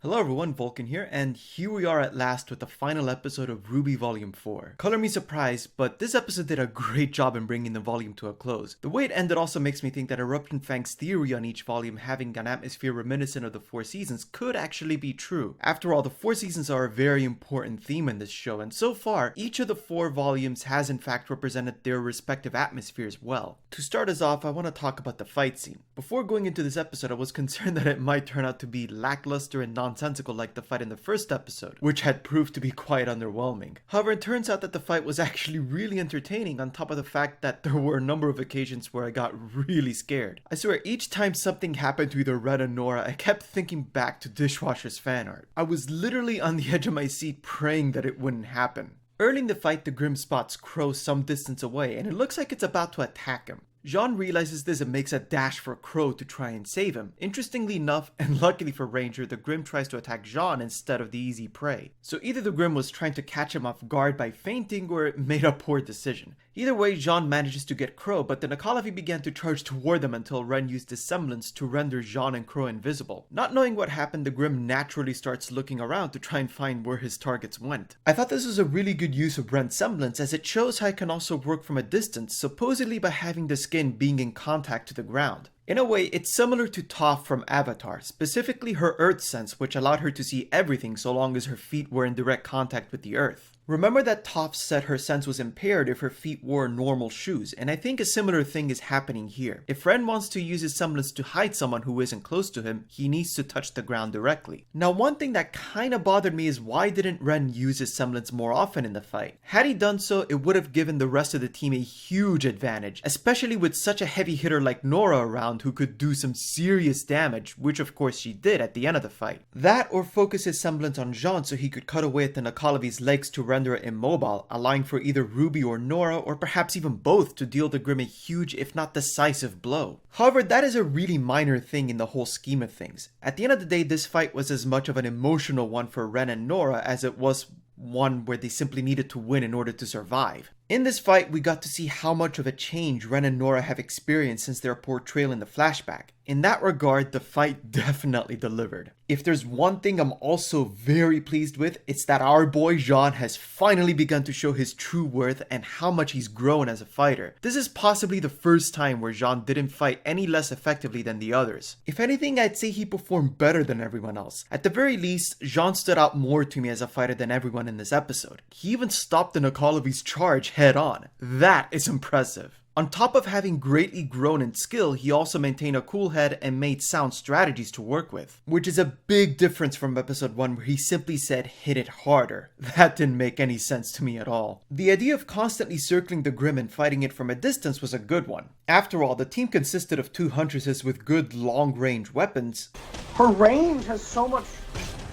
Hello everyone, Vulcan here, and here we are at last with the final episode of RWBY Volume 4. Color me surprised, but this episode did a great job in bringing the volume to a close. The way it ended also makes me think that Eruption Fang's theory on each volume having an atmosphere reminiscent of the Four Seasons could actually be true. After all, the Four Seasons are a very important theme in this show, and so far, each of the 4 volumes has in fact represented their respective atmospheres well. To start us off, I want to talk about the fight scene. Before going into this episode, I was concerned that it might turn out to be lackluster and nonsensical like the fight in the first episode, which had proved to be quite underwhelming. However, it turns out that the fight was actually really entertaining, on top of the fact that there were a number of occasions where I got really scared. I swear, each time something happened to either Ren or Nora, I kept thinking back to Dishwasher's fan art. I was literally on the edge of my seat praying that it wouldn't happen. Early in the fight, the Grimm spots Crow some distance away, and it looks like it's about to attack him. Jean realizes this and makes a dash for Crow to try and save him. Interestingly enough, and luckily for Ranger, the Grimm tries to attack Jean instead of the easy prey. So either the Grimm was trying to catch him off guard by feinting, or it made a poor decision. Either way, Jean manages to get Crow, but the Nikolavi began to charge toward them until Ren used his semblance to render Jean and Crow invisible. Not knowing what happened, the Grimm naturally starts looking around to try and find where his targets went. I thought this was a really good use of Ren's semblance, as it shows how it can also work from a distance, supposedly by having the skin being in contact to the ground. In a way, it's similar to Toph from Avatar, specifically her earth sense, which allowed her to see everything so long as her feet were in direct contact with the earth. Remember that Toph said her sense was impaired if her feet wore normal shoes, and I think a similar thing is happening here. If Ren wants to use his semblance to hide someone who isn't close to him, he needs to touch the ground directly. Now, one thing that kinda bothered me is why didn't Ren use his semblance more often in the fight? Had he done so, it would have given the rest of the team a huge advantage, especially with such a heavy hitter like Nora around who could do some serious damage, which of course she did at the end of the fight. That, or focus his semblance on Jean so he could cut away at the Nikolavi's legs to render it immobile, allowing for either RWBY or Nora, or perhaps even both, to deal the Grimm a huge if not decisive blow. However, that is a really minor thing in the whole scheme of things. At the end of the day, this fight was as much of an emotional one for Ren and Nora as it was one where they simply needed to win in order to survive. In this fight, we got to see how much of a change Ren and Nora have experienced since their portrayal in the flashback. In that regard, the fight definitely delivered. If there's one thing I'm also very pleased with, it's that our boy Jean has finally begun to show his true worth and how much he's grown as a fighter. This is possibly the first time where Jean didn't fight any less effectively than the others. If anything, I'd say he performed better than everyone else. At the very least, Jean stood out more to me as a fighter than everyone in this episode. He even stopped the Nikolavi's charge head on. That is impressive. On top of having greatly grown in skill, he also maintained a cool head and made sound strategies to work with, which is a big difference from episode 1 where he simply said hit it harder. That didn't make any sense to me at all. The idea of constantly circling the Grimm and fighting it from a distance was a good one. After all, the team consisted of 2 huntresses with good long-range weapons. Her range has so much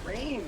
range.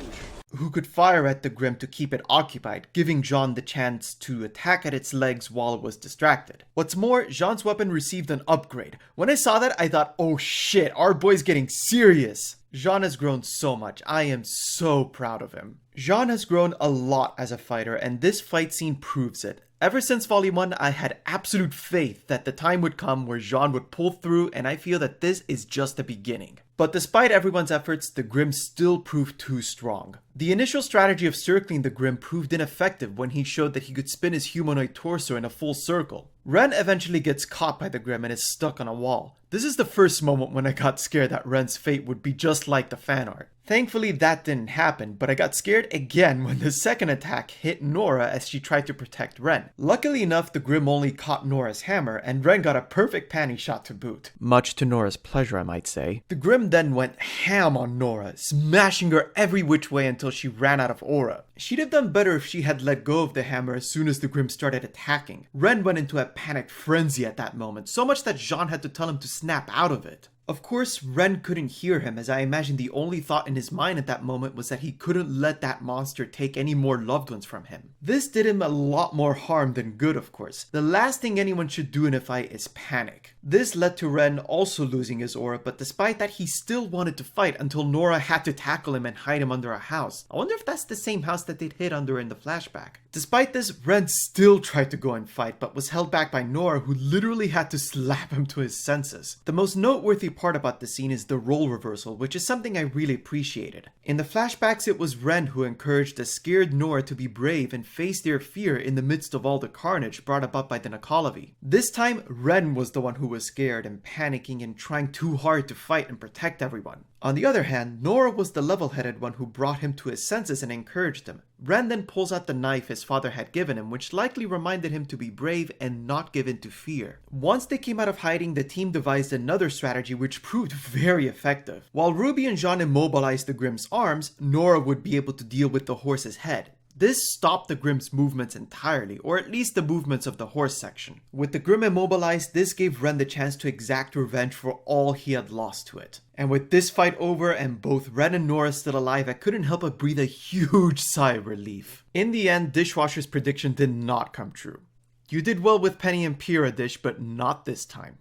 Who could fire at the Grimm to keep it occupied, giving Jean the chance to attack at its legs while it was distracted. What's more, Jean's weapon received an upgrade. When I saw that, I thought, oh shit, our boy's getting serious. Jean has grown so much. I am so proud of him. Jean has grown a lot as a fighter, and this fight scene proves it. Ever since Volume 1, I had absolute faith that the time would come where Jean would pull through, and I feel that this is just the beginning. But despite everyone's efforts, the Grimm still proved too strong. The initial strategy of circling the Grimm proved ineffective when he showed that he could spin his humanoid torso in a full circle. Ren eventually gets caught by the Grimm and is stuck on a wall. This is the first moment when I got scared that Ren's fate would be just like the fan art. Thankfully that didn't happen, but I got scared again when the second attack hit Nora as she tried to protect Ren. Luckily enough, the Grimm only caught Nora's hammer, and Ren got a perfect panty shot to boot. Much to Nora's pleasure, I might say. The Grimm then went ham on Nora, smashing her every which way until she ran out of aura. She'd have done better if she had let go of the hammer as soon as the Grimm started attacking. Ren went into a panicked frenzy at that moment, so much that Jean had to tell him to snap out of it. Of course, Ren couldn't hear him, as I imagine the only thought in his mind at that moment was that he couldn't let that monster take any more loved ones from him. This did him a lot more harm than good, of course. The last thing anyone should do in a fight is panic. This led to Ren also losing his aura, but despite that he still wanted to fight until Nora had to tackle him and hide him under a house. I wonder if that's the same house that they'd hid under in the flashback. Despite this, Ren still tried to go and fight, but was held back by Nora, who literally had to slap him to his senses. The most noteworthy part about the scene is the role reversal, which is something I really appreciated. In the flashbacks, it was Ren who encouraged the scared Nora to be brave and face their fear in the midst of all the carnage brought about by the Nakalavi. This time, Ren was the one who was scared and panicking and trying too hard to fight and protect everyone. On the other hand, Nora was the level-headed one who brought him to his senses and encouraged him. Ren then pulls out the knife his father had given him, which likely reminded him to be brave and not give in to fear. Once they came out of hiding, the team devised another strategy which proved very effective. While Ruby and Jean immobilized the Grimm's arms, Nora would be able to deal with the horse's head. This stopped the Grimm's movements entirely, or at least the movements of the horse section. With the Grimm immobilized, this gave Ren the chance to exact revenge for all he had lost to it. And with this fight over and both Ren and Nora still alive, I couldn't help but breathe a huge sigh of relief. In the end, Dishwasher's prediction did not come true. You did well with Penny and Pyrrha, Dish, but not this time.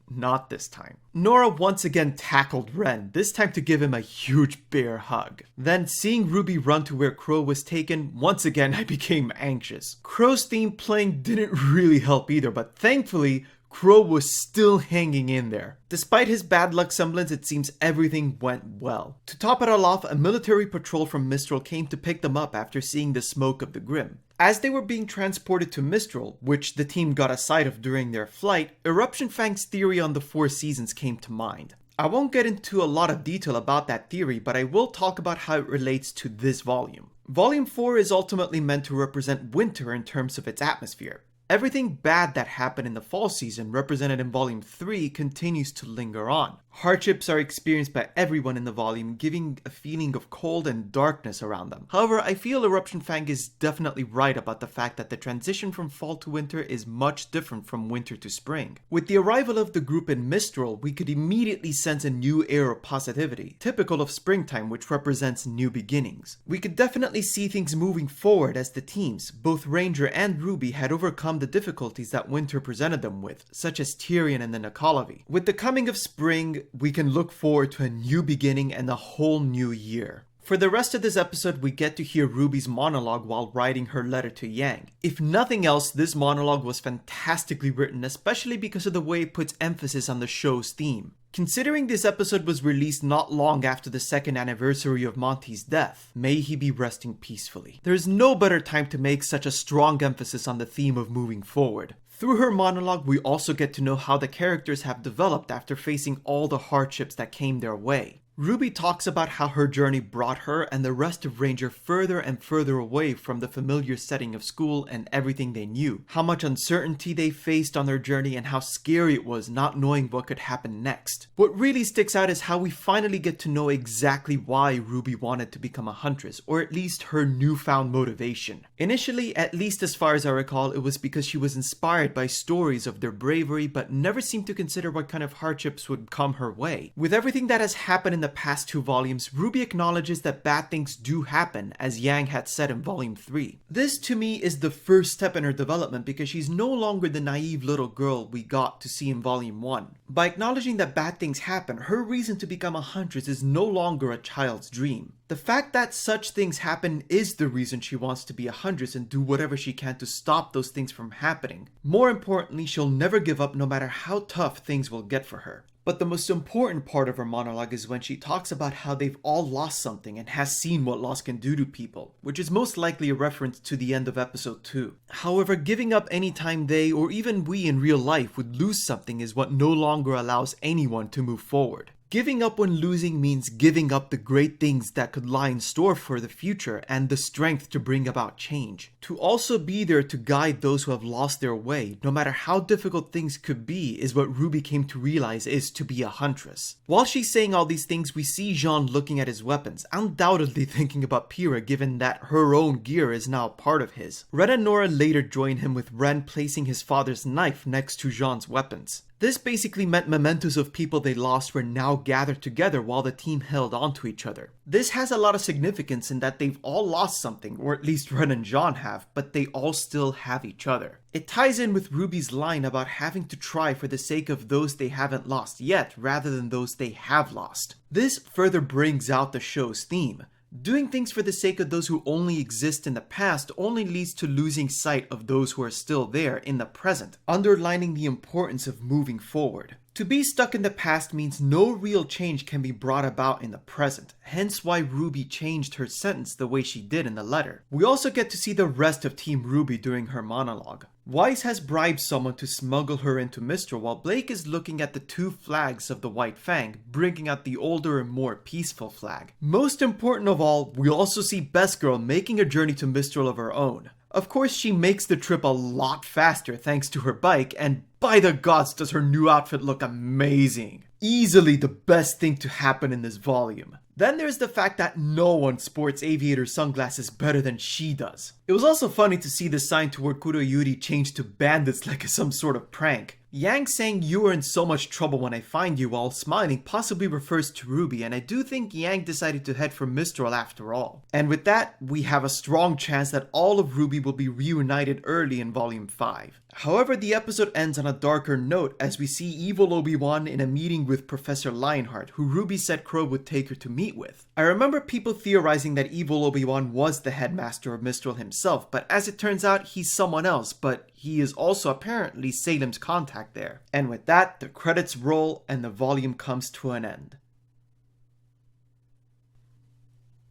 Not this time. Nora once again tackled Ren, this time to give him a huge bear hug. Then, seeing Ruby run to where Crow was taken, once again I became anxious. Crow's theme playing didn't really help either, but thankfully, Crow was still hanging in there. Despite his bad luck semblance, it seems everything went well. To top it all off, a military patrol from Mistral came to pick them up after seeing the smoke of the Grimm. As they were being transported to Mistral, which the team got a sight of during their flight, Eruption Fang's theory on the 4 seasons came to mind. I won't get into a lot of detail about that theory, but I will talk about how it relates to this volume. Volume 4 is ultimately meant to represent winter in terms of its atmosphere. Everything bad that happened in the fall season, represented in Volume 3, continues to linger on. Hardships are experienced by everyone in the volume, giving a feeling of cold and darkness around them. However, I feel Eruption Fang is definitely right about the fact that the transition from fall to winter is much different from winter to spring. With the arrival of the group in Mistral, we could immediately sense a new air of positivity, typical of springtime, which represents new beginnings. We could definitely see things moving forward as the teams, both Ranger and Ruby, had overcome the difficulties that winter presented them with, such as Tyrion and the Nakalavi. With the coming of spring, we can look forward to a new beginning and a whole new year. For the rest of this episode, we get to hear Ruby's monologue while writing her letter to Yang. If nothing else, this monologue was fantastically written, especially because of the way it puts emphasis on the show's theme. Considering this episode was released not long after the 2nd anniversary of Monty's death, may he be resting peacefully. There is no better time to make such a strong emphasis on the theme of moving forward. Through her monologue, we also get to know how the characters have developed after facing all the hardships that came their way. Ruby talks about how her journey brought her and the rest of Ranger further and further away from the familiar setting of school and everything they knew, how much uncertainty they faced on their journey and how scary it was not knowing what could happen next. What really sticks out is how we finally get to know exactly why Ruby wanted to become a huntress, or at least her newfound motivation. Initially, at least as far as I recall, it was because she was inspired by stories of their bravery but never seemed to consider what kind of hardships would come her way. With everything that has happened in the past 2 volumes, Ruby acknowledges that bad things do happen, as Yang had said in Volume 3. This to me is the first step in her development because she's no longer the naive little girl we got to see in Volume 1. By acknowledging that bad things happen, her reason to become a huntress is no longer a child's dream. The fact that such things happen is the reason she wants to be a huntress and do whatever she can to stop those things from happening. More importantly, she'll never give up no matter how tough things will get for her. But the most important part of her monologue is when she talks about how they've all lost something and has seen what loss can do to people, which is most likely a reference to the end of episode 2. However, giving up anytime they, or even we in real life, would lose something is what no longer allows anyone to move forward. Giving up when losing means giving up the great things that could lie in store for the future and the strength to bring about change. To also be there to guide those who have lost their way, no matter how difficult things could be, is what Ruby came to realize is to be a huntress. While she's saying all these things, we see Jean looking at his weapons, undoubtedly thinking about Pyrrha given that her own gear is now part of his. Ren and Nora later join him with Ren placing his father's knife next to Jean's weapons. This basically meant mementos of people they lost were now gathered together while the team held on to each other. This has a lot of significance in that they've all lost something, or at least Ren and John have, but they all still have each other. It ties in with RWBY's line about having to try for the sake of those they haven't lost yet, rather than those they have lost. This further brings out the show's theme. Doing things for the sake of those who only exist in the past only leads to losing sight of those who are still there in the present, underlining the importance of moving forward. To be stuck in the past means no real change can be brought about in the present, hence why RWBY changed her sentence the way she did in the letter. We also get to see the rest of Team RWBY during her monologue. Weiss has bribed someone to smuggle her into Mistral while Blake is looking at the two flags of the White Fang, bringing out the older and more peaceful flag. Most important of all, we also see Best Girl making a journey to Mistral of her own. Of course, she makes the trip a lot faster thanks to her bike, and by the gods does her new outfit look amazing. Easily the best thing to happen in this volume. Then there's the fact that no one sports aviator sunglasses better than she does. It was also funny to see the sign toward Kuroyuri change to bandits like some sort of prank. Yang saying "you are in so much trouble when I find you" while smiling possibly refers to RWBY, and I do think Yang decided to head for Mistral after all. And with that, we have a strong chance that all of RWBY will be reunited early in Volume 5. However, the episode ends on a darker note as we see evil Obi-Wan in a meeting with Professor Lionheart, who RWBY said Crow would take her to meet with. I remember people theorizing that evil Obi-Wan was the headmaster of Mistral himself, but as it turns out, he's someone else, but he is also apparently Salem's contact there. And with that, the credits roll and the volume comes to an end.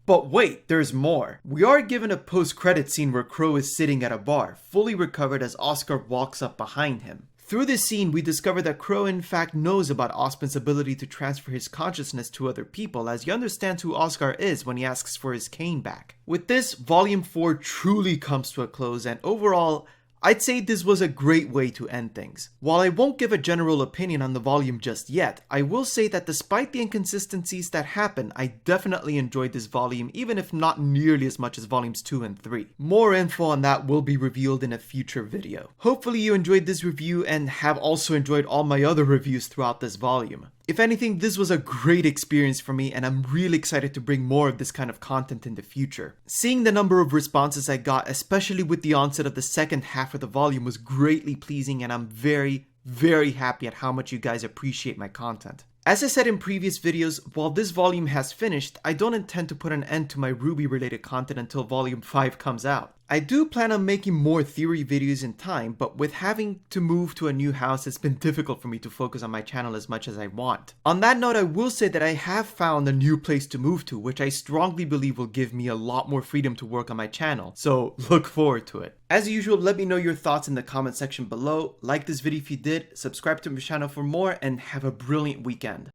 But wait, there's more. We are given a post-credit scene where Crow is sitting at a bar, fully recovered as Oscar walks up behind him. Through this scene, we discover that Crow in fact knows about Ozpin's ability to transfer his consciousness to other people, as he understands who Oscar is when he asks for his cane back. With this, Volume 4 truly comes to a close, and overall, I'd say this was a great way to end things. While I won't give a general opinion on the volume just yet, I will say that despite the inconsistencies that happen, I definitely enjoyed this volume, even if not nearly as much as volumes 2 and 3. More info on that will be revealed in a future video. Hopefully you enjoyed this review and have also enjoyed all my other reviews throughout this volume. If anything, this was a great experience for me, and I'm really excited to bring more of this kind of content in the future. Seeing the number of responses I got, especially with the onset of the second half of the volume, was greatly pleasing, and I'm very, very happy at how much you guys appreciate my content. As I said in previous videos, while this volume has finished, I don't intend to put an end to my RWBY related content until volume 5 comes out. I do plan on making more theory videos in time, but with having to move to a new house, it's been difficult for me to focus on my channel as much as I want. On that note, I will say that I have found a new place to move to, which I strongly believe will give me a lot more freedom to work on my channel, so look forward to it. As usual, let me know your thoughts in the comment section below, like this video if you did, subscribe to my channel for more, and have a brilliant weekend.